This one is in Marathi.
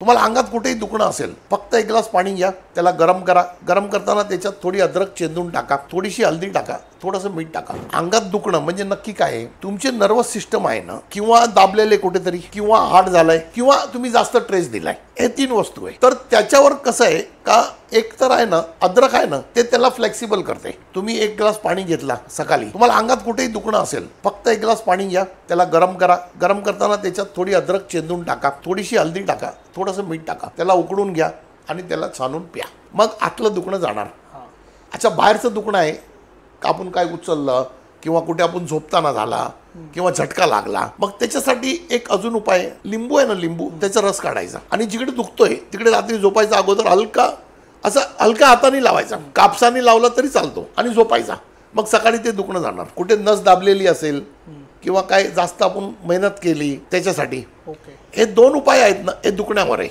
तुम्हाला अंगात कुठेही दुखणं असेल, फक्त एक ग्लास पाणी घ्या, त्याला गरम करा. गरम करताना त्याच्यात थोडी अद्रक चेंदून टाका, थोडीशी हळदी टाका, थोडंसं मीठ टाका. अंगात दुखणं म्हणजे नक्की काय आहे? तुमचे नर्वस सिस्टम आहे ना, किंवा दाबलेले कुठेतरी, किंवा हार्ट झालाय, किंवा तुम्ही जास्त स्ट्रेस दिलाय, हे तीन वस्तू आहे. तर त्याच्यावर कसं आहे का, एक तर आहे ना अद्रक आहे ना, ते त्याला फ्लेक्सिबल करते. तुम्ही एक ग्लास पाणी घेतला सकाळी, तुम्हाला अंगात कुठेही दुखणं असेल, फक्त एक ग्लास पाणी घ्या, त्याला गरम करा. गरम करताना त्याच्यात थोडी अद्रक चेंदून टाका, थोडीशी हळदी टाका, थोडंसं मीठ टाका, त्याला उकळून घ्या आणि त्याला छानून प्या. मग आतलं दुखणं जाणार. अच्छा, बाहेरचं दुखणं आहे का, आपण काय उचललं किंवा कुठे आपण झोपताना झाला किंवा झटका लागला, मग त्याच्यासाठी एक अजून उपाय आहे. लिंबू आहे ना, लिंबू, त्याचा रस काढायचा आणि जिकडे दुखतोय तिकडे रात्री झोपायचा अगोदर हलका असं हलक्या हाताने लावायचा, कापसाने लावला तरी चालतो, आणि झोपायचा. मग सकाळी ते दुखणं जाणार. कुठे नस दाबलेली असेल किंवा काय जास्त आपण मेहनत केली त्याच्यासाठी, हे दोन उपाय आहेत ना, हे दुखण्यावर आहे.